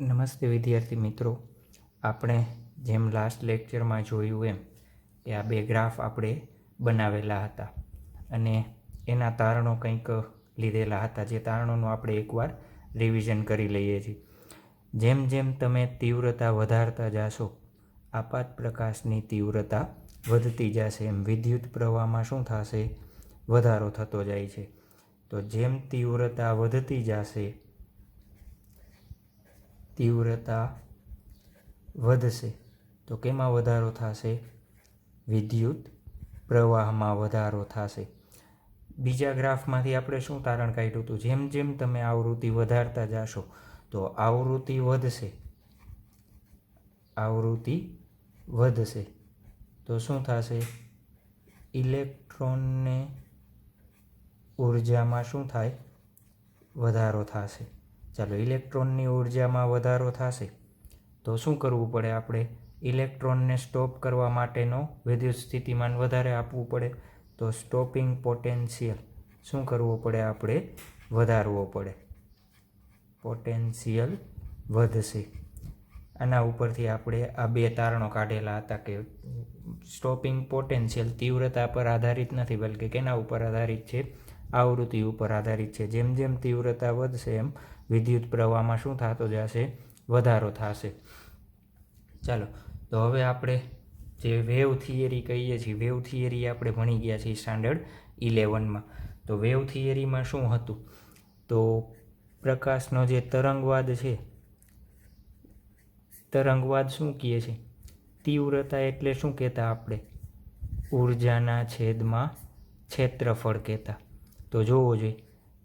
નમસ્તે વિદ્યાર્થી મિત્રો, આપણે જેમ લાસ્ટ લેક્ચરમાં જોયું એમ કે આ બે ગ્રાફ આપણે બનાવેલા હતા અને એના તારણો કંઈક લીધેલા હતા, જે તારણોનું આપણે એકવાર રિવિઝન કરી લઈએ છીએ. જેમ જેમ તમે તીવ્રતા વધારતા જાશો, આપાત પ્રકાશની તીવ્રતા વધતી જશે, એમ વિદ્યુત પ્રવાહમાં શું થશે? વધારો થતો જાય છે. તો જેમ તીવ્રતા વધતી જશે, તીવ્રતા વધશે તો કેમાં વધારો થશે? વિદ્યુત પ્રવાહમાં વધારો થશે. બીજા ગ્રાફમાંથી આપણે શું તારણ કાઢ્યું હતું? જેમ જેમ તમે આવૃત્તિ વધારતા જાશો તો આવૃત્તિ વધશે, આવૃત્તિ વધશે તો શું થશે? ઇલેક્ટ્રોનને ઉર્જામાં શું થાય? વધારો થશે. ચાલો, ઇલેક્ટ્રોનની ઉર્જામાં વધારો થશે તો શું કરવું પડે? આપણે ઇલેક્ટ્રોનને સ્ટોપ કરવા માટેનો વિદ્યુત સ્થિતિમાન વધારે આપવું પડે. તો સ્ટોપિંગ પોટેન્શિયલ શું કરવો પડે? આપણે વધારવો પડે. પોટેન્શિયલ વધશે. આના ઉપરથી આપણે આ બે તારણો કાઢેલા હતા કે સ્ટોપિંગ પોટેન્શિયલ તીવ્રતા પર આધારિત નથી, બલકે કેના ઉપર આધારિત છે? આવૃત્તિ ઉપર આધારિત છે. જેમ જેમ તીવ્રતા વધશે એમ વિદ્યુત પ્રવાહમાં શું થતો જશે? વધારો થશે. ચાલો, તો હવે આપણે જે વેવ થિયરી કહીએ છીએ, વેવ થિયરી આપણે ભણી ગયા છીએ સ્ટાન્ડર્ડ 11માં. તો વેવ થિયરીમાં શું હતું? તો પ્રકાશનો જે તરંગવાદ છે, તરંગવાદ શું કહે છે? તીવ્રતા એટલે શું કહેતા આપણે? ઉર્જાના છેદમાં ક્ષેત્રફળ કહેતા. તો જોવો જોઈએ,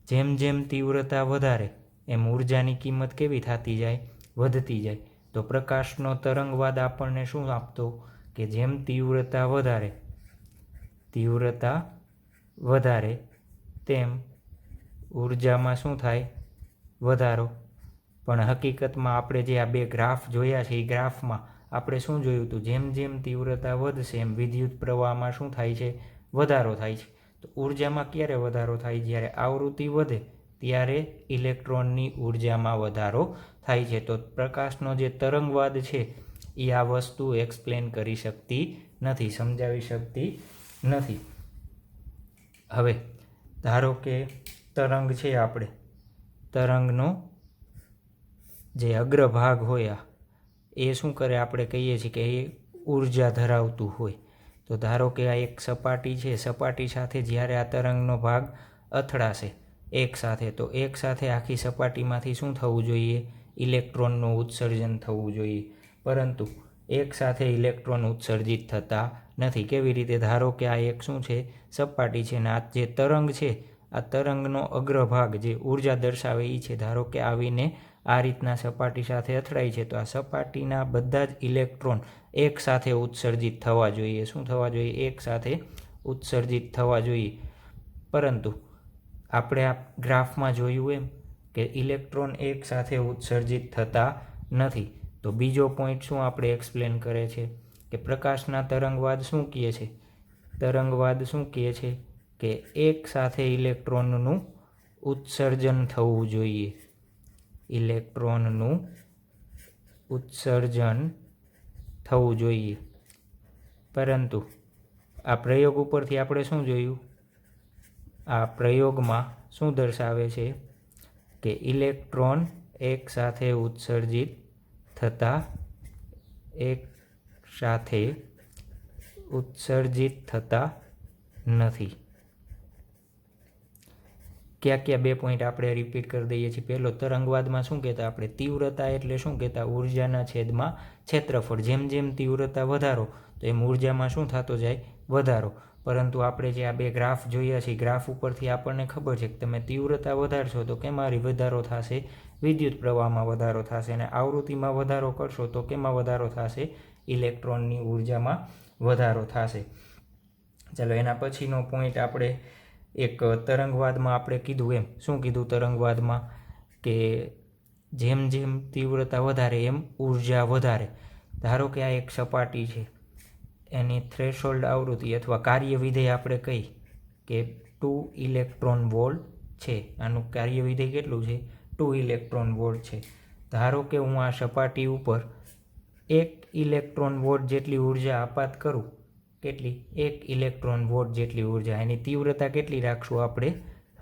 જેમ જેમ તીવ્રતા વધારે એમ ઉર્જાની કિંમત કેવી થતી જાય? વધતી જાય. તો પ્રકાશનો તરંગવાદ આપણને શું આપતો? કે જેમ તીવ્રતા વધારે, તીવ્રતા વધારે તેમ ઉર્જામાં શું થાય? વધારો. પણ હકીકતમાં આપણે જે આ બે ગ્રાફ જોયા છે, એ ગ્રાફમાં આપણે શું જોયું હતું? જેમ જેમ તીવ્રતા વધશે એમ વિદ્યુત પ્રવાહમાં શું થાય છે? વધારો થાય છે. તો ઉર્જામાં ક્યારે વધારો થાય? જ્યારે આવૃત્તિ વધે ત્યારે ઇલેક્ટ્રોનની ઉર્જામાં વધારો થાય છે. તો પ્રકાશનો જે તરંગવાદ છે એ આ વસ્તુ એક્સપ્લેન કરી શકતી નથી, સમજાવી શકતી નથી. હવે ધારો કે તરંગ છે, આપણે તરંગનો જે અગ્રભાગ હોય એ શું કરે? આપણે કહીએ છીએ કે એ ઉર્જા ધરાવતું હોય. તો ધારો કે આ એક સપાટી છે, સપાટી સાથે જ્યારે આ તરંગનો ભાગ અથડાશે એક સાથે, તો એક સાથે આખી સપાટીમાંથી શું થવું જોઈએ? ઇલેક્ટ્રોનનું ઉત્સર્જન થવું જોઈએ. પરંતુ એક સાથે ઇલેક્ટ્રોન ઉત્સર્જિત થતા નથી. કેવી રીતે? ધારો કે આ એક શું છે? સપાટી છે, ને આ જે તરંગ છે, આ તરંગનો અગ્રભાગ જે ઉર્જા દર્શાવે એ છે. ધારો કે આવીને આ રીતના સપાટી સાથે અથડાય છે, તો આ સપાટીના બધા જ ઇલેક્ટ્રોન એક સાથે ઉત્સર્જિત થવા જોઈએ. શું થવા જોઈએ? એક સાથે ઉત્સર્જિત થવા જોઈએ. પરંતુ આપણે આ ગ્રાફમાં જોયું એમ કે ઇલેક્ટ્રોન એક સાથે ઉત્સર્જિત થતા નથી. તો બીજો પોઈન્ટ શું આપણે એક્સપ્લેન કરે છે? કે પ્રકાશના તરંગવાદ શું કહે છે? તરંગવાદ શું કહે છે? કે એક સાથે ઇલેક્ટ્રોનનું ઉત્સર્જન થવું જોઈએ. ઇલેક્ટ્રોનનું ઉત્સર્જન થવું જોઈએ. પરંતુ આ પ્રયોગ ઉપરથી આપણે શું જોયું? આ પ્રયોગમાં શું દર્શાવે છે? કે ઇલેક્ટ્રોન એક સાથે ઉત્સર્જિત થતા નથી. ક્યાં બે પોઈન્ટ આપણે રિપીટ કરી દઈએ છીએ. પહેલો, તરંગવાદમાં શું કહેતા આપણે? તીવ્રતા એટલે શું કહેતા? ઉર્જાના છેદમાં ક્ષેત્રફળ. જેમ જેમ તીવ્રતા વધારો તો એમ ઉર્જામાં શું થતો જાય? વધારો. પરંતુ આપણે જે આ બે ગ્રાફ જોયા છે, ગ્રાફ ઉપરથી આપણને ખબર છે કે તમે તીવ્રતા વધારશો તો કેમાં વધારો થશે? વિદ્યુત પ્રવાહમાં વધારો થશે. અને આવૃત્તિમાં વધારો કરશો તો કેમાં વધારો થશે? ઇલેક્ટ્રોનની ઉર્જામાં વધારો થશે. ચાલો, એના પછીનો પોઈન્ટ આપણે એક તરંગવાદમાં આપણે કીધું એમ. શું કીધું તરંગવાદમાં? કે જેમ જેમ તીવ્રતા વધારે એમ ઉર્જા વધારે. ધારો કે આ એક સપાટી છે, એની થ્રેશોલ્ડ આવૃત્તિ અથવા કાર્ય વિધેય આપણે કહી કે 2 ઇલેક્ટ્રોન વોલ્ટ છે. આનું કાર્ય વિધેય કેટલું છે? 2 ઇલેક્ટ્રોન વોલ્ટ છે. ધારો કે હું આ સપાટી ઉપર 1 ઇલેક્ટ્રોન વોટ જેટલી ઉર્જા આપાત કરું, કેટલી? 1 ઇલેક્ટ્રોન વોટ જેટલી ઉર્જા. એની તીવ્રતા કેટલી રાખશું આપણે?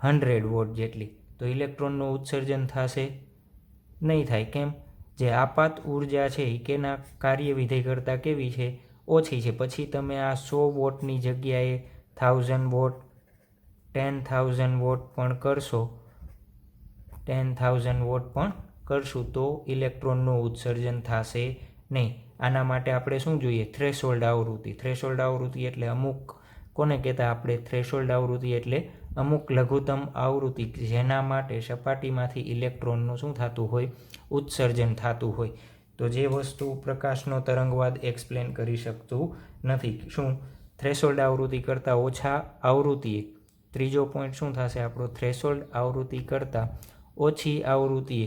100 વોટ જેટલી. તો ઇલેક્ટ્રોનનું ઉત્સર્જન થશે નહીં થાય. કેમ? જે આપાત ઉર્જા છે એ કેના કાર્યવિધેય કરતાં કેવી છે? ઓછી છે. પછી તમે આ 100 વોટની જગ્યાએ 1000 વોટ, 10,000 વોટ પણ કરશો, 10,000 વોટ પણ કરશું તો ઇલેક્ટ્રોનનું ઉત્સર્જન થશે નહીં. આના માટે આપણે શું જોઈએ? થ્રેશોલ્ડ આવૃત્તિ. થ્રેશોલ્ડ આવૃત્તિ એટલે અમુક, કોને કહેતા આપણે? થ્રેશોલ્ડ આવૃત્તિ એટલે અમુક લઘુત્તમ આવૃત્તિ જેના માટે સપાટીમાંથી ઇલેક્ટ્રોનનું શું થતું હોય? ઉત્સર્જન થતું હોય. તો જે વસ્તુ પ્રકાશનો તરંગવાદ એક્સપ્લેન કરી શકતું નથી. શું? થ્રેશોલ્ડ આવૃત્તિ કરતાં ઓછા આવૃત્તિએ. ત્રીજો પોઈન્ટ શું થશે આપણો? થ્રેશોલ્ડ આવૃત્તિ કરતાં ઓછી આવૃત્તિએ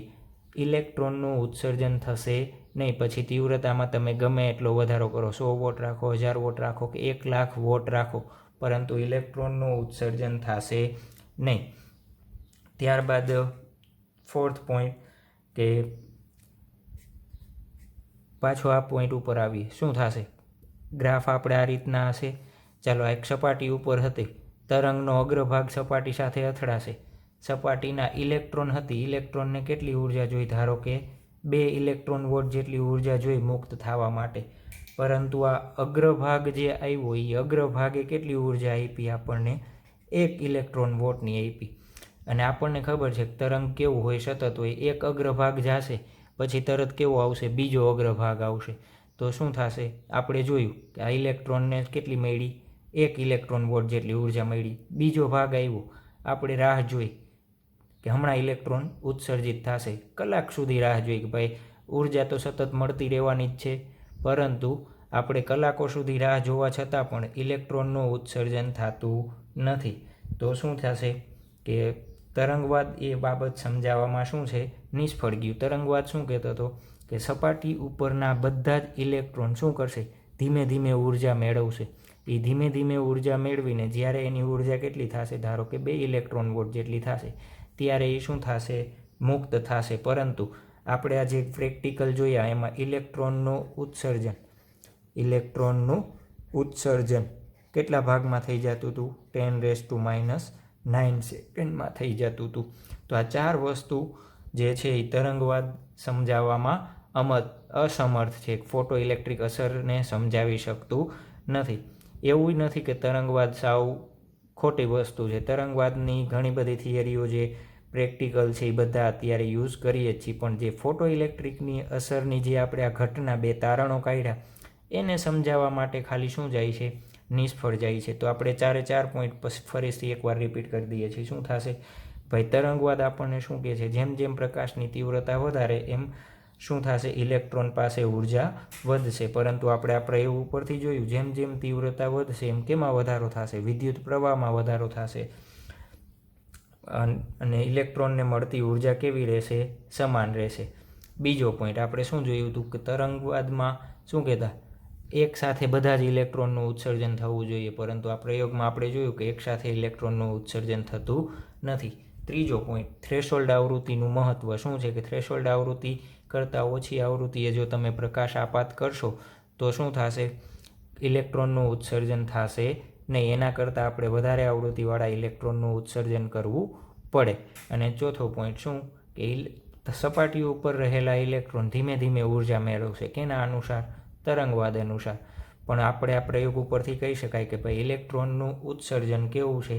ઇલેક્ટ્રોનનું ઉત્સર્જન થશે નહીં. પછી તીવ્રતામાં તમે ગમે એટલો વધારો કરો, 100 વોટ રાખો, 1000 વોટ રાખો કે 1,00,000 વોટ રાખો, પરંતુ ઇલેક્ટ્રોનનું ઉત્સર્જન થશે નહીં. ત્યારબાદ 4th પોઈન્ટ, કે પાછો આ પોઈન્ટ ઉપર આવીએ. શું થશે? ગ્રાફ આપણે આ રીતના હશે. ચાલો, આ એક સપાટી ઉપર હતી, તરંગનો અગ્રભાગ સપાટી સાથે અથડાશે. સપાટીના ઇલેક્ટ્રોન હતી, ઇલેક્ટ્રોનને કેટલી ઉર્જા જોઈ? ધારો કે 2 ઇલેક્ટ્રોન વોટ જેટલી ઉર્જા જોઈ મુક્ત થવા માટે. પરંતુ આ અગ્રભાગ જે આવ્યો એ અગ્રભાગે કેટલી ઉર્જા આપી આપણને? 1 ઇલેક્ટ્રોન વોટની આપી. અને આપણને ખબર છે કે તરંગ કેવું હોય? સતત હોય. એક અગ્રભાગ જશે પછી તરત કેવો આવશે? બીજો અગ્રભાગ આવશે. તો શું થશે? આપણે જોયું કે આ ઇલેક્ટ્રોનને કેટલી મળી? 1 ઇલેક્ટ્રોન વોટ જેટલી ઉર્જા મળી. બીજો ભાગ આવ્યો, આપણે રાહ જોઈ કે હમણાં ઇલેક્ટ્રોન ઉત્સર્જિત થશે. કલાક સુધી રાહ જોઈ કે ભાઈ ઉર્જા તો સતત મળતી રહેવાની જ છે, પરંતુ આપણે કલાકો સુધી રાહ જોવા છતાં પણ ઇલેક્ટ્રોનનું ઉત્સર્જન થતું નથી. તો શું થશે? કે તરંગવાદ એ બાબત સમજાવવામાં શું છે? નિષ્ફળ ગયું. તરંગવાદ શું કહેતો હતો? કે સપાટી ઉપરના બધા જ ઇલેક્ટ્રોન શું કરશે? ધીમે ધીમે ઉર્જા મેળવશે. એ ધીમે ધીમે ઉર્જા મેળવીને જ્યારે એની ઉર્જા કેટલી થશે? ધારો કે 2 ઇલેક્ટ્રોન વોટ જેટલી થશે, ત્યારે એ શું થશે? મુક્ત થશે. પરંતુ આપણે આ જે પ્રેક્ટિકલ જોયા એમાં ઇલેક્ટ્રોનનું ઉત્સર્જન કેટલા ભાગમાં થઈ જતું હતું? 10⁻⁹ સેકન્ડમાં થઈ જતું હતું. તો આ 4 વસ્તુ જે છે એ તરંગવાદ સમજાવવામાં અસમર્થ છે. ફોટો ઇલેક્ટ્રિક અસરને સમજાવી શકતું નથી. એવું નથી કે તરંગવાદ સાવ ખોટી વસ્તુ છે. તરંગવાદની ઘણી બધી થિયરીઓ જે પ્રેક્ટિકલ છે એ બધા અત્યારે યુઝ કરીએ જ છીએ, પણ જે ફોટો ઇલેક્ટ્રિકની અસરની જે આપણે આ ઘટના 2 તારણો કાઢ્યા એને સમજાવવા માટે ખાલી શું જાય છે? નિષ્ફળ જાય છે. તો આપણે 4 પોઈન્ટ પછી ફરીથી એકવાર રિપીટ કરી દઈએ છીએ. શું થશે? ભાઈ તરંગવાદ આપણને શું કહે છે? જેમ જેમ પ્રકાશની તીવ્રતા વધારે એમ શું થશે? ઇલેક્ટ્રોન પાસે ઉર્જા વધશે. પરંતુ આપણે આ પ્રયોગ ઉપરથી જોયું, જેમ જેમ તીવ્રતા વધશે એમ કેમાં વધારો થશે? વિદ્યુત પ્રવાહમાં વધારો થશે. અને ઇલેક્ટ્રોનને મળતી ઉર્જા કેવી રહેશે? સમાન રહેશે. બીજો પોઈન્ટ આપણે શું જોયું હતું? કે તરંગવાદમાં શું કહેતા? એક સાથે બધા જ ઇલેક્ટ્રોનનું ઉત્સર્જન થવું જોઈએ, પરંતુ આ પ્રયોગમાં આપણે જોયું કે એક સાથે ઇલેક્ટ્રોનનું ઉત્સર્જન થતું નથી. ત્રીજો પોઈન્ટ, થ્રેશોલ્ડ આવૃત્તિનું મહત્વ શું છે? કે થ્રેશોલ્ડ આવૃત્તિ કરતાં ઓછી આવૃત્તિએ જો તમે પ્રકાશ આપાત કરશો તો શું થશે? ઇલેક્ટ્રોનનું ઉત્સર્જન થશે નહીં. એના કરતાં આપણે વધારે આવૃત્તિવાળા ઇલેક્ટ્રોનનું ઉત્સર્જન કરવું પડે. અને ચોથો પોઈન્ટ શું? કે સપાટી ઉપર રહેલા ઇલેક્ટ્રોન ધીમે ધીમે ઉર્જા મેળવશે. કેના અનુસાર? તરંગવાદ અનુસાર. પણ આપણે આ પ્રયોગ ઉપરથી કહી શકાય કે ભાઈ ઇલેક્ટ્રોનનું ઉત્સર્જન કેવું છે?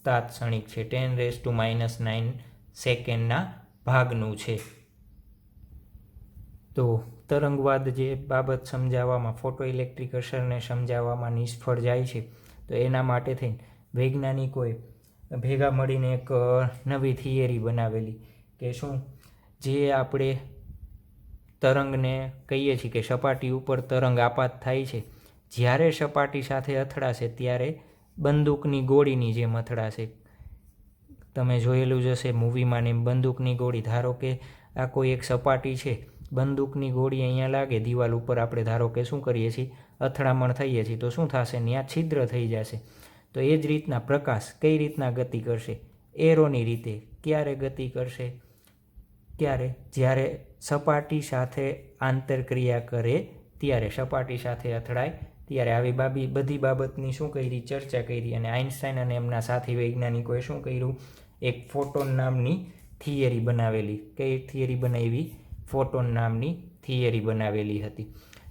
તાત્ક્ષણિક છે. 10⁻⁹ સેકન્ડના ભાગનું છે. તો તરંગવાદ જે બાબત સમજાવવામાં, ફોટો ઇલેક્ટ્રિક અસરને સમજાવવામાં નિષ્ફળ જાય છે, તો એના માટે થઈને વૈજ્ઞાનિકોએ ભેગા મળીને એક નવી થિયરી બનાવેલી કે શું? જે આપણે તરંગને કહીએ છીએ કે સપાટી ઉપર તરંગ આપાત થાય છે, જ્યારે સપાટી સાથે અથડાશે ત્યારે બંદૂકની ગોળીની જેમ અથડાશે. તમે જોયેલું જ હશે મૂવીમાં ને. બંદૂકની ગોળી, ધારો કે આ કોઈ એક સપાટી છે, બંદૂકની ગોળી અહીંયા લાગે દિવાલ ઉપર, આપણે ધારો કે શું કરીએ છીએ? અથડામણ થઈએ છીએ. તો શું થશે? ત્યાં છિદ્ર થઈ જશે. તો એ જ રીતના પ્રકાશ કઈ રીતના ગતિ કરશે? એરોની રીતે. ક્યારે ગતિ કરશે? ક્યારે? જ્યારે સપાટી સાથે આંતરક્રિયા કરે ત્યારે, સપાટી સાથે અથડાય ત્યારે. આવી બધી બાબતની શું કરી? ચર્ચા કરી. અને આઇન્સ્ટાઈન અને એમના સાથી વૈજ્ઞાનિકોએ શું કર્યું? એક ફોટોન નામની થિયરી બનાવેલી. કઈ થિયરી બનાવી? ફોટોન નામની થિયરી બનાવેલી હતી.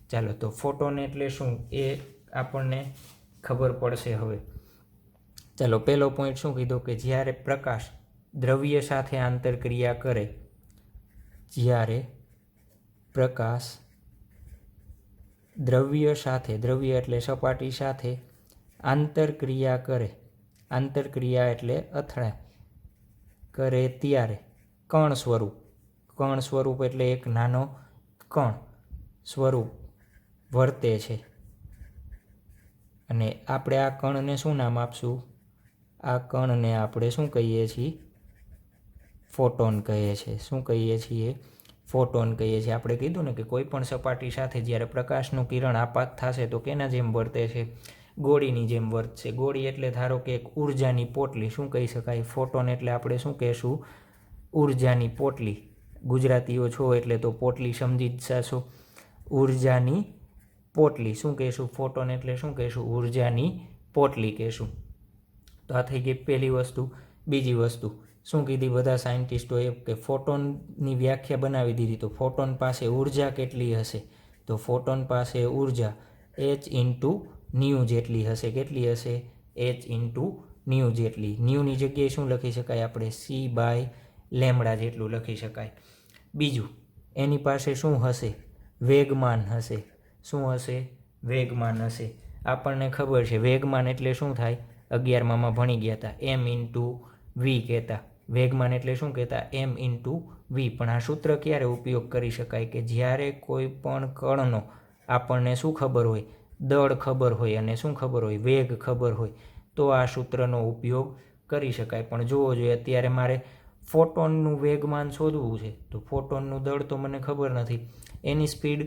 ચાલો, તો ફોટોન એટલે શું એ આપણને ખબર પડશે હવે. ચાલો, પહેલો પોઈન્ટ શું કીધો? કે જ્યારે પ્રકાશ દ્રવ્ય સાથે આંતરક્રિયા કરે, જ્યારે પ્રકાશ દ્રવ્ય સાથે, દ્રવ્ય એટલે સપાટી સાથે આંતરક્રિયા કરે, આંતરક્રિયા એટલે અથડાય કરે ત્યારે કણ સ્વરૂપ, કણ સ્વરૂપ એટલે એક નાનો કણ સ્વરૂપ વર્તે છે. અને આપણે આ કણને શું નામ આપશું? આ કણને આપણે શું કહીએ છીએ? ફોટોન કહીએ છીએ. શું કહીએ છીએ? ફોટોન કહીએ છીએ. આપણે કીધું ને કે કોઈ પણ સપાટી સાથે જ્યારે પ્રકાશનું કિરણ આપાત થશે તો કેના જેમ વર્તે છે? ગોળીની જેમ વર્તશે. ગોળી એટલે ધારો કે એક ઉર્જાની પોટલી. શું કહી શકાય? ફોટોન એટલે આપણે શું કહેશું? ઉર્જાની પોટલી. ગુજરાતીઓ છો એટલે તો પોટલી સમજી જ જશો. ઉર્જાની પોટલી શું કહેશું? ફોટોન એટલે શું કહેશું? ઉર્જાની પોટલી કહેશું. તો આ થઈ ગઈ પહેલી વસ્તુ. બીજી વસ્તુ શું કીધી બધા સાયન્ટિસ્ટોએ? કે ફોટોનની વ્યાખ્યા બનાવી દીધી. તો ફોટોન પાસે ઉર્જા કેટલી હશે? તો ફોટોન પાસે ઉર્જા h/ν જેટલી હશે. કેટલી હશે? h/ν જેટલી. ન્યુની જગ્યાએ શું લખી શકાય? આપણે c/λ જેટલું લખી શકાય. બીજું, એની પાસે શું હશે? વેગમાન હશે. શું હશે? વેગમાન હશે. આપણને ખબર છે વેગમાન એટલે શું થાય? 11માં ભણી ગયા હતા. m/v કહેતા. વેગમાન એટલે શું કહેતા? m/v. પણ આ સૂત્ર ક્યારે ઉપયોગ કરી શકાય? કે જ્યારે કોઈ પણ કણનો આપણને શું ખબર હોય? દળ ખબર હોય અને શું ખબર હોય? વેગ ખબર હોય, તો આ સૂત્રનો ઉપયોગ કરી શકાય. પણ જોવો જોઈએ અત્યારે મારે ફોટોનનું વેગમાન શોધવું છે, તો ફોટોનનું દળ તો મને ખબર નથી. એની સ્પીડ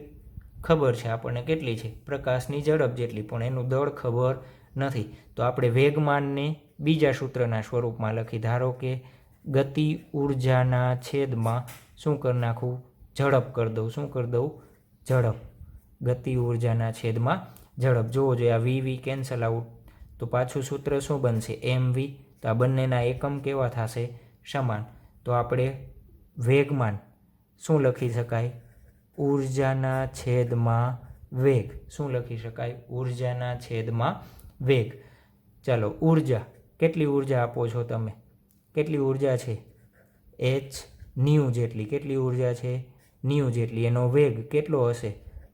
ખબર છે આપણને કેટલી છે? પ્રકાશની ઝડપ જેટલી. પણ એનું દળ ખબર નથી. તો આપણે વેગમાનને બીજા સૂત્રના સ્વરૂપમાં લખી. ધારો કે ગતિ ઉર્જાના છેદમાં શું કરી નાખું? ઝડપ કરી દઉં. શું કરી દઉં? ઝડપ. ગતિ ઉર્જાના છેદમાં ઝડપ. જોવો જોઈએ આ વી કેન્સલ આઉટ, તો પાછું સૂત્ર શું બનશે? mv. તો આ બંનેના એકમ કેવા થશે? સમાન. તો આપણે વેગમાન શું લખી શકાય? ઉર્જાના છેદમાં વેગ. શું લખી શકાય? ઉર્જાના છેદમાં વેગ. ચાલો, ઉર્જા. કેટલી ઉર્જા આપો છો તમે? કેટલી ઉર્જા છે? h/ν જેટલી. કેટલી ઉર્જા છે? ન્યુ જેટલી. એનો વેગ કેટલો હશે?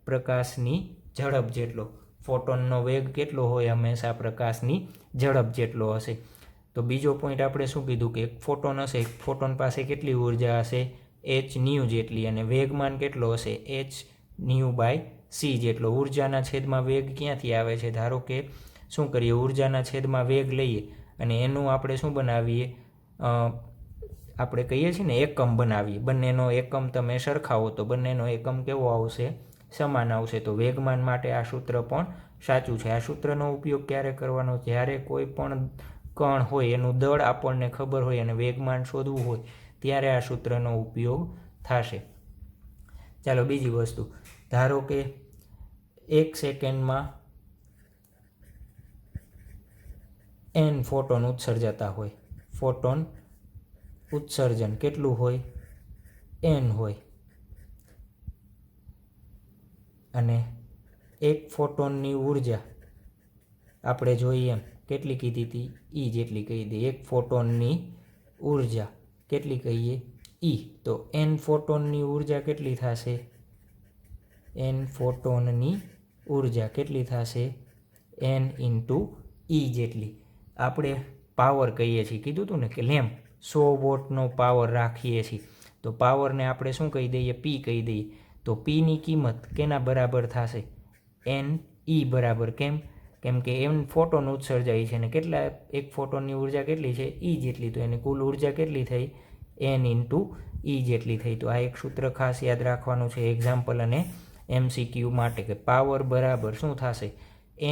પ્રકાશની ઝડપ જેટલો. ફોટોનનો વેગ કેટલો હોય? હંમેશા પ્રકાશની ઝડપ જેટલો હશે. તો બીજો પોઈન્ટ આપણે શું કીધું? કે એક ફોટોન હશે. એક ફોટોન પાસે કેટલી ઉર્જા હશે? h/ν જેટલી. અને વેગમાન કેટલો હશે? h/c જેટલો. ઉર્જાના છેદમાં વેગ ક્યાંથી આવે છે? ધારો કે શું કરીએ? ઉર્જાના છેદમાં વેગ લઈએ અને એનું આપણે શું બનાવીએ? આપણે કહીએ છીએ ને એકમ બનાવીએ. બંનેનો એકમ તમે સરખાવો તો બંનેનો એકમ કેવો આવશે? સમાન આવશે. તો વેગમાન માટે આ સૂત્ર પણ સાચું છે. આ સૂત્રનો ઉપયોગ ક્યારે કરવાનો? જ્યારે કોઈ પણ કણ હોય એનું દળ આપણને ખબર હોય અને વેગમાન શોધવું હોય ત્યારે આ સૂત્રનો ઉપયોગ થશે. ચાલો, બીજી વસ્તુ. ધારો કે 1 સેકન્ડમાં n ફોટોન ઉત્સર્જાતા હોય. ફોટોન ઉત્સર્જન કેટલું હોય? n હોય. અને એક ફોટોનની ઉર્જા આપણે જોઈએ એમ કેટલી કીધી હતી? E જેટલી કહી દઈએ. એક ફોટોનની ઉર્જા કેટલી કહીએ? E. તો n ફોટોનની ઉર્જા કેટલી થશે? n ફોટોનની ઉર્જા કેટલી થશે? n × E જેટલી. આપણે પાવર કહીએ છીએ, કીધું હતું ને કે લેમ્પ 100 વોટનો પાવર રાખીએ છીએ. તો પાવરને આપણે શું કહી દઈએ? P કહી દઈએ. તો Pની કિંમત કેના બરાબર થશે? NE બરાબર. કેમ? કેમ કે n ફોટોન ઉત્સર્જાય છે અને કેટલા? એક ફોટોનની ઉર્જા કેટલી છે? E જેટલી. તો એની કુલ ઉર્જા કેટલી થઈ? n × E જેટલી થઈ. તો આ એક સૂત્ર ખાસ યાદ રાખવાનું છે એક્ઝામ્પલ અને MCQ માટે, કે પાવર બરાબર શું થશે?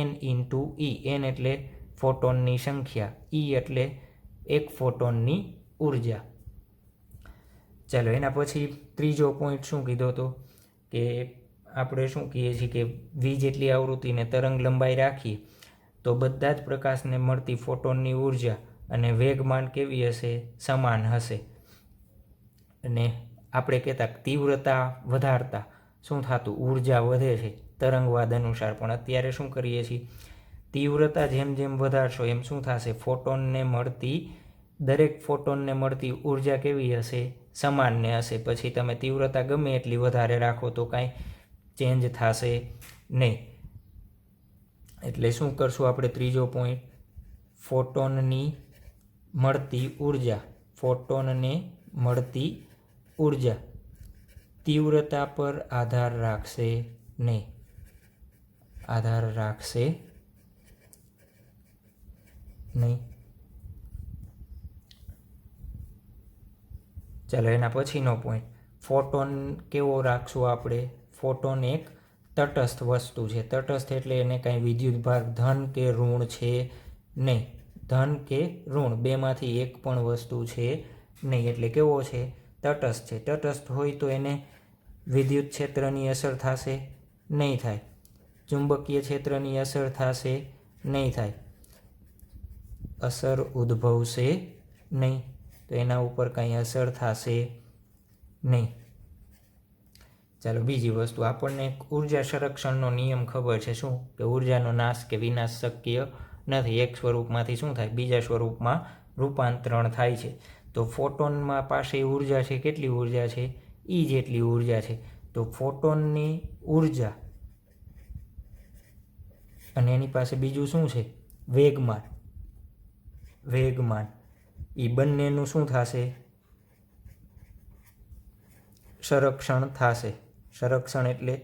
n × E. n એટલે ફોટોનની સંખ્યા, E એટલે એક ફોટોનની ઉર્જા. ચાલો એના પછી ત્રીજો પોઈન્ટ શું કીધો હતો કે આપણે શું કહીએ છીએ કે વી જેટલી આવૃત્તિને તરંગ લંબાઈ રાખીએ તો બધા જ પ્રકાશને મળતી ફોટોનની ઉર્જા અને વેગમાન કેવી હશે? સમાન હશે. અને આપણે કહેતા તીવ્રતા વધારતા શું થતું? ઉર્જા વધે છે તરંગવાદ અનુસાર. પણ અત્યારે શું કરીએ છીએ? તીવ્રતા જેમ જેમ વધારશો એમ શું થશે? દરેક ફોટોનને મળતી ઉર્જા કેવી હશે? સમાનને હશે. પછી તમે તીવ્રતા ગમે એટલી વધારે રાખો તો કાંઈ ચેન્જ થશે નહીં. એટલે શું કરશું આપણે? ત્રીજો પોઈન્ટ, ફોટોનને મળતી ઉર્જા તીવ્રતા પર આધાર રાખશે નહીં. ચાલો એના પછીનો પોઈન્ટ, ફોટોન કેવો રાખશું આપણે? ફોટોન એક તટસ્થ વસ્તુ છે. તટસ્થ એટલે એને કાંઈ વિદ્યુત ભાર ધન કે ઋણ છે નહીં. ધન કે ઋણ બેમાંથી એક પણ વસ્તુ છે નહીં. એટલે કેવો છે? તટસ્થ છે. તટસ્થ હોય તો એને વિદ્યુત ક્ષેત્રની અસર થશે? નહીં થાય. ચુંબકીય ક્ષેત્રની અસર થશે? નહીં થાય. અસર ઉદ્ભવશે નહીં. તો એના ઉપર કાંઈ અસર થશે નહીં. ચાલો બીજી વસ્તુ, આપણને ઉર્જા સંરક્ષણનો નિયમ ખબર છે. શું? કે ઉર્જાનો નાશ કે વિનાશ શક્ય નથી. એક સ્વરૂપમાંથી શું થાય? બીજા સ્વરૂપમાં રૂપાંતરણ થાય છે. તો ફોટોનમાં પાસે ઉર્જા છે. કેટલી ઉર્જા છે? ઈ જેટલી ઉર્જા છે. તો ફોટોનની ઉર્જા અને એની પાસે બીજું શું છે? વેગમાન. એ બંનેનું શું થશે? સંરક્ષણ થશે. સંરક્ષણ એટલે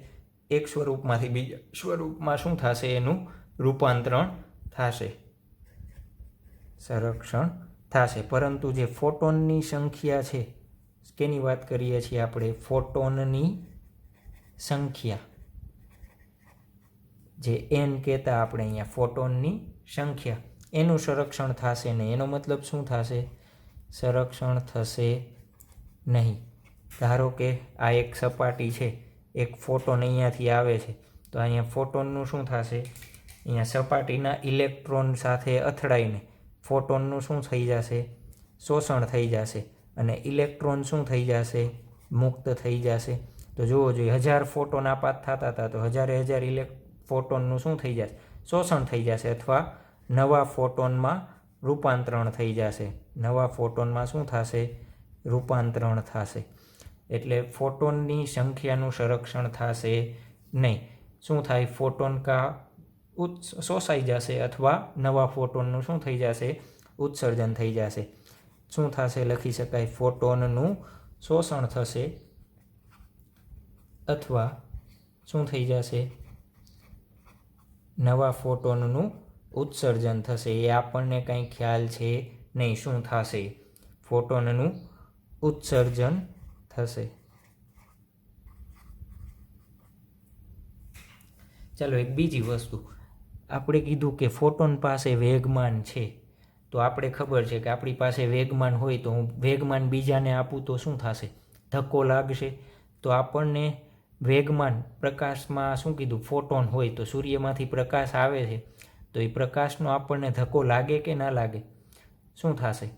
એક સ્વરૂપમાંથી બીજા સ્વરૂપમાં શું થશે? એનું રૂપાંતરણ થશે, સંરક્ષણ થશે. પરંતુ જે ફોટોનની સંખ્યા છે, કેની વાત કરીએ છીએ આપણે? ફોટોનની સંખ્યા, જે એન કહેતા આપણે અહીંયા, ફોટોનની સંખ્યા, એનું સંરક્ષણ થશે નહીં. એનો મતલબ શું થશે? સંરક્ષણ થશે નહીં. ધારો કે આ એક સપાટી છે, એક ફોટોન અહીંયાથી આવે છે, તો અહીંયા ફોટોનનું શું થશે? અહીંયા સપાટીના ઇલેક્ટ્રોન સાથે અથડાઈને ફોટોનનું શું થઈ જશે? શોષણ થઈ જશે. અને ઇલેક્ટ્રોન શું થઈ જશે? મુક્ત થઈ જશે. તો જોવો જોઈએ, 1000 ફોટોન આપાત થતા હતા તો હજારે ફોટોનનું શું થઈ જશે? શોષણ થઈ જશે અથવા નવા ફોટોનમાં રૂપાંતરણ થઈ જશે. નવા ફોટોનમાં શું થશે? રૂપાંતરણ થશે. એટલે ફોટોનની સંખ્યાનું સંરક્ષણ થશે નહીં. શું થાય? ફોટોન શોષાઈ જશે અથવા નવા ફોટોનનું શું થઈ જશે? ઉત્સર્જન થઈ જશે. શું થશે? લખી શકાય, ફોટોનનું શોષણ થશે અથવા શું થઈ જશે? નવા ફોટોનનું ઉત્સર્જન થશે. એ આપણને કંઈ ખ્યાલ છે નહીં. શું થશે? ફોટોનનું ઉત્સર્જન થશે. ચાલો એક બીજી વસ્તુ, આપણે કીધું કે ફોટોન પાસે વેગમાન છે. તો આપણે ખબર છે કે આપણી પાસે વેગમાન હોય તો હું વેગમાન બીજાને આપું તો શું થશે? ધક્કો લાગશે. તો આપણને વેગમાન, પ્રકાશમાં શું કીધું? ફોટોન હોય તો સૂર્યમાંથી પ્રકાશ આવે છે, તો એ પ્રકાશનો આપણને ધક્કો લાગે કે ના લાગે? શું થશે?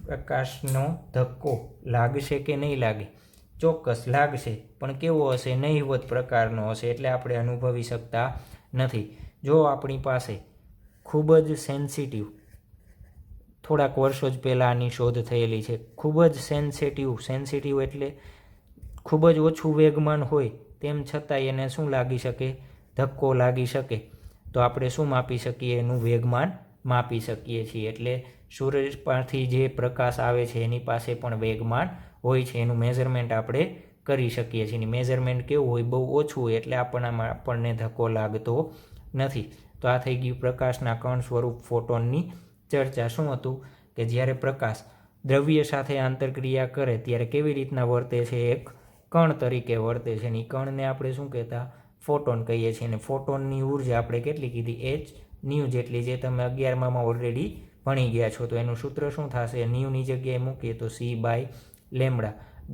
પ્રકાશનો ધક્કો લાગશે કે નહીં લાગે? ચોક્કસ લાગશે, પણ કેવો હશે? નહિવત પ્રકારનો હશે. એટલે આપણે અનુભવી શકતા નથી. જો આપણી પાસે ખૂબ જ સેન્સિટિવ, થોડાક વર્ષો જ પહેલાં આની શોધ થયેલી છે, ખૂબ જ સેન્સિટિવ એટલે ખૂબ જ ઓછું વેગમાન હોય તેમ છતાંય એને શું લાગી શકે? ધક્કો લાગી શકે. તો આપણે શું માપી શકીએ? એનું વેગમાન માપી શકીએ છીએ. એટલે સૂરજ પરથી જે પ્રકાશ આવે છે એની પાસે પણ વેગમાન હોય છે. એનું મેઝરમેન્ટ આપણે કરી શકીએ છીએ. મેઝરમેન્ટ કેવું હોય? બહુ ઓછું હોય એટલે આપણને ધક્કો લાગતો નથી. તો આ થઈ ગયું પ્રકાશના કણ સ્વરૂપ ફોટોનની ચર્ચા. શું હતું? કે જ્યારે પ્રકાશ દ્રવ્ય સાથે આંતરક્રિયા કરે ત્યારે કેવી રીતના વર્તે છે? એક કણ તરીકે વર્તે છે. અને કણને આપણે શું કહેતા? ફોટોન કહીએ છીએ. અને ફોટોનની ઉર્જા આપણે કેટલી કીધી? h જેટલી, જે તમે 11માં ઓલરેડી ભણી ગયા છો. તો એનું સૂત્ર શું થશે? ની જગ્યાએ મૂકીએ તો c/2 લેમડા.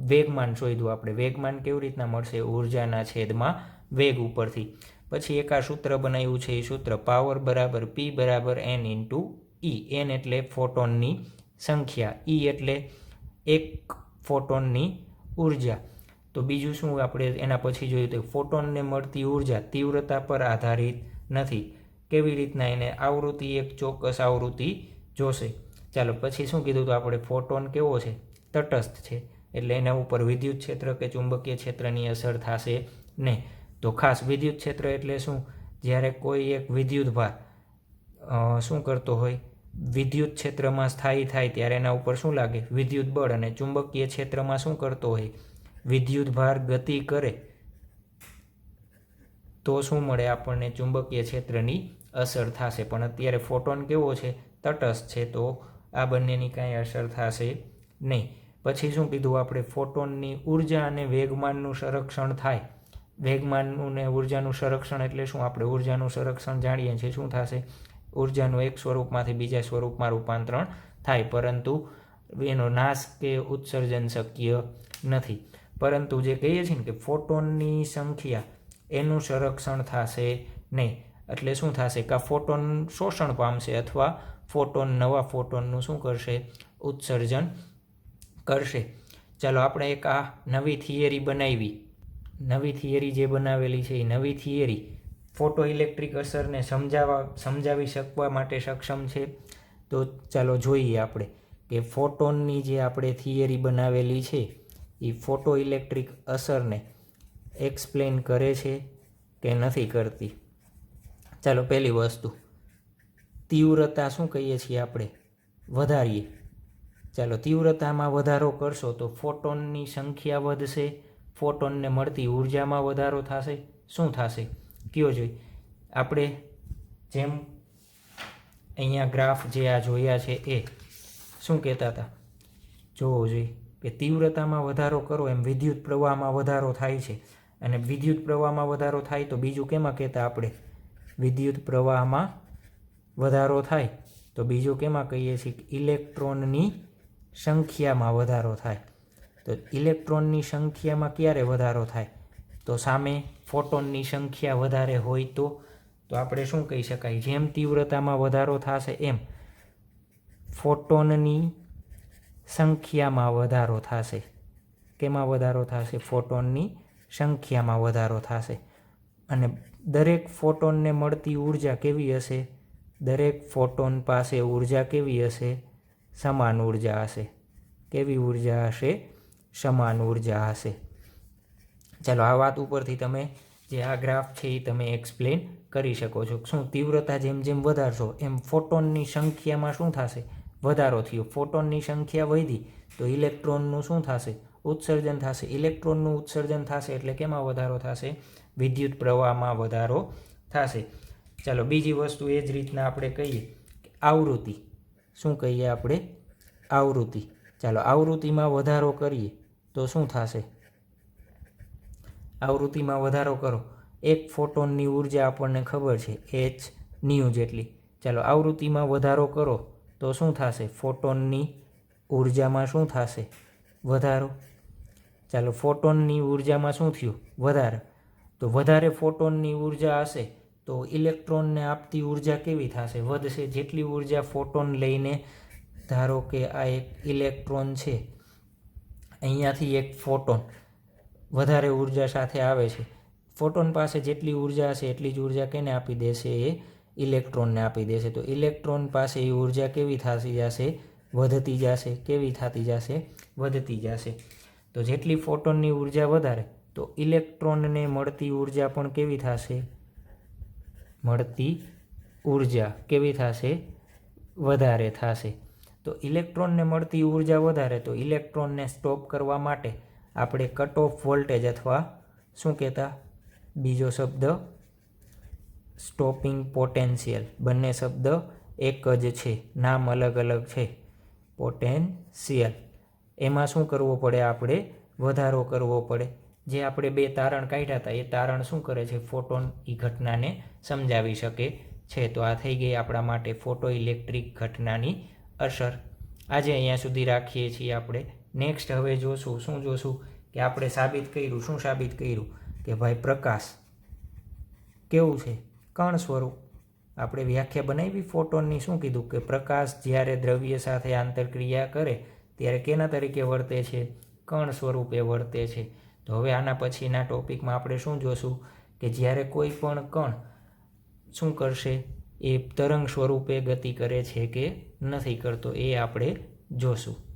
વેગમાન શોધ્યું આપણે. વેગમાન કેવી રીતના મળશે? ઉર્જાના છેદમાં વેગ ઉપરથી. પછી એક આ સૂત્ર બનાવ્યું છે. એ સૂત્ર પાવર બરાબર P બરાબર N ઇન્ટુ E. N એટલે ફોટોનની સંખ્યા, E એટલે એક ફોટોનની ઉર્જા. તો બીજું શું આપણે એના પછી જોયું તો ફોટોનને મળતી ઉર્જા તીવ્રતા પર આધારિત નથી. કેવી રીતના? એને આવૃત્તિ, એક ચોક્કસ આવૃત્તિ જોશે. ચાલો પછી શું કીધું? તો આપણે ફોટોન કેવો છે? તટસ્થ છે, એટલે એના ઉપર વિદ્યુત ક્ષેત્ર કે ચુંબકીય ક્ષેત્રની અસર થશે નહીં. તો ખાસ વિદ્યુત ક્ષેત્ર એટલે શું? જ્યારે કોઈ એક વિદ્યુત ભાર શું કરતો હોય? વિદ્યુત ક્ષેત્રમાં સ્થાયી થાય ત્યારે એના ઉપર શું લાગે? વિદ્યુત બળ. અને ચુંબકીય ક્ષેત્રમાં શું કરતો હોય? વિદ્યુત ભાર ગતિ કરે તો શું મળે આપણને? ચુંબકીય ક્ષેત્રની અસર થશે. પણ અત્યારે ફોટોન કેવો છે? તટસ્થ છે, તો આ બંનેની કાંઈ અસર થશે નહીં. પછી શું કીધું આપણે? ફોટોનની ઉર્જા અને વેગમાનનું સંરક્ષણ થાય. વેગમાનનું ને ઉર્જાનું સંરક્ષણ એટલે શું? આપણે ઉર્જાનું સંરક્ષણ જાણીએ છીએ. શું થશે? ઉર્જાનું એક સ્વરૂપમાંથી બીજા સ્વરૂપમાં રૂપાંતરણ થાય, પરંતુ એનો નાશ કે ઉત્સર્જન શક્ય નથી. પરંતુ જે કહીએ છીએ ને કે ફોટોનની સંખ્યા, એનું સંરક્ષણ થશે નહીં. એટલે શું થશે? કે ફોટોન શોષણ પામશે અથવા ફોટોન નવા ફોટોનનું શું કરશે? ઉત્સર્જન કરશે. ચાલો આપણે એક આ નવી થિયરી બનાવી. નવી થિયરી જે બનાવેલી છે એ નવી થિયરી ફોટો ઇલેક્ટ્રિક અસરને સમજાવી શકવા માટે સક્ષમ છે. તો ચાલો જોઈએ આપણે કે ફોટોનની જે આપણે થિયરી બનાવેલી છે એ ફોટો ઇલેક્ટ્રિક અસરને એક્સપ્લેન કરે છે કે નથી કરતી. ચાલો પહેલી વસ્તુ, તીવ્રતા શું કહીએ છીએ આપણે? વધારીએ. ચાલો તીવ્રતામાં વધારો કરશો તો ફોટોનની સંખ્યા વધશે, ફોટોનને મળતી ઉર્જામાં વધારો થશે. શું થશે? કયો જોઈ? આપણે જેમ અહીંયા ગ્રાફ જે આ જોયા છે એ શું કહેતા હતા? જોવો જોઈએ કે તીવ્રતામાં વધારો કરો એમ વિદ્યુત પ્રવાહમાં વધારો થાય છે. અને વિદ્યુત પ્રવાહમાં વધારો થાય તો બીજું કેમાં કહેતા આપણે? વિદ્યુત પ્રવાહમાં વધારો થાય તો બીજું કેમાં કહીએ છીએ? ઇલેક્ટ્રોનની સંખ્યામાં વધારો થાય. તો ઇલેક્ટ્રોનની સંખ્યામાં ક્યારે વધારો થાય? તો સામે ફોટોનની સંખ્યા વધારે હોય તો આપણે શું કહી શકાય? જેમ તીવ્રતામાં વધારો થશે એમ ફોટોનની સંખ્યામાં વધારો થશે. કેમાં વધારો થશે? ફોટોનની સંખ્યામાં વધારો થશે. અને દરેક ફોટોનને મળતી ઉર્જા કેવી હશે? દરેક ફોટોન પાસે ઉર્જા કેવી હશે? સમાન ઉર્જા હશે. કેવી ઉર્જા હશે? સમાન ઉર્જા હશે. ચાલો આ વાત ઉપરથી તમે જે આ ગ્રાફ છે એ તમે એક્સપ્લેન કરી શકો છો. શું તીવ્રતા જેમ જેમ વધારશો એમ ફોટોનની સંખ્યામાં શું થશે? વધારો થયો. ફોટોનની સંખ્યા વધી તો ઇલેક્ટ્રોનનું શું થશે? ઉત્સર્જન થશે. ઇલેક્ટ્રોનનું ઉત્સર્જન થશે એટલે કેમાં વધારો થશે? વિદ્યુત પ્રવાહમાં વધારો થશે. ચાલો બીજી વસ્તુ એ જ રીતના આપણે કહીએ આવૃત્તિ. શું કહીએ આપણે? આવૃત્તિ. ચાલો આવૃત્તિમાં વધારો કરીએ તો શું થશે? આવૃત્તિમાં વધારો કરો, એક ફોટોનની ઉર્જા આપણને ખબર છે h જેટલી. ચાલો આવૃત્તિમાં વધારો કરો તો શું થશે? ફોટોનની ઉર્જામાં શું થશે? વધારો. ચાલો ફોટોનની ઉર્જામાં શું થયું? વધારો. તો વધારે ફોટોનની ઉર્જા હશે તો ઇલેક્ટ્રોનને આપતી ઉર્જા કેવી થશે? વધશે. જેટલી ઉર્જા ફોટોન લઈને, ધારો કે આ એક ઇલેક્ટ્રોન છે, અહીંયાથી એક ફોટોન વધારે ઉર્જા સાથે આવે છે. ફોટોન પાસે જેટલી ઉર્જા હશે એટલી જ ઉર્જા કેને આપી દેશે? એ ઇલેક્ટ્રોનને આપી દેશે. તો ઇલેક્ટ્રોન પાસે એ ઉર્જા કેવી થતી જશે? વધતી જશે. કેવી થતી જશે? વધતી જશે. તો જેટલી ફોટોનની ઉર્જા વધારે તો ઇલેક્ટ્રોનને મળતી ઉર્જા પણ કેવી થશે? મળતી ઉર્જા કેવી થશે? વધારે થશે. તો ઇલેક્ટ્રોનને મળતી ઉર્જા વધારે તો ઇલેક્ટ્રોનને સ્ટોપ કરવા માટે આપણે કટ ઓફ વોલ્ટેજ અથવા શું કહેતા? બીજો શબ્દ સ્ટોપિંગ પોટેન્શિયલ. બંને શબ્દ એક જ છે, નામ અલગ અલગ છે. પોટેન્શિયલ. એમાં શું કરવું પડે? આપણે વધારો કરવો પડે. જે આપણે બે તારણ કાઢ્યા હતા એ તારણ શું કરે છે? ફોટોન એ ઘટનાને સમજાવી શકે છે. તો આ થઈ ગઈ આપણા માટે ફોટો ઇલેક્ટ્રિક ઘટનાની અસર. આજે અહીંયા સુધી રાખીએ છીએ આપણે. નેક્સ્ટ હવે જોશું શું જોશું કે આપણે સાબિત કર્યું શું સાબિત કર્યું કે ભાઈ પ્રકાશ કેવું છે કણ સ્વરૂપ. આપણે વ્યાખ્યા બનાવી ફોટોનની શું કીધું કે પ્રકાશ જ્યારે દ્રવ્ય સાથે આંતરક્રિયા કરે ત્યારે કેના તરીકે વર્તે છે કણ સ્વરૂપે વર્તે છે. તો હવે આના પછીના ટોપિકમાં આપણે શું જોશું કે જ્યારે કોઈ પણ કણ શું કરશે એ તરંગ સ્વરૂપે ગતિ કરે છે કે નથી કરતો એ આપણે જોશું.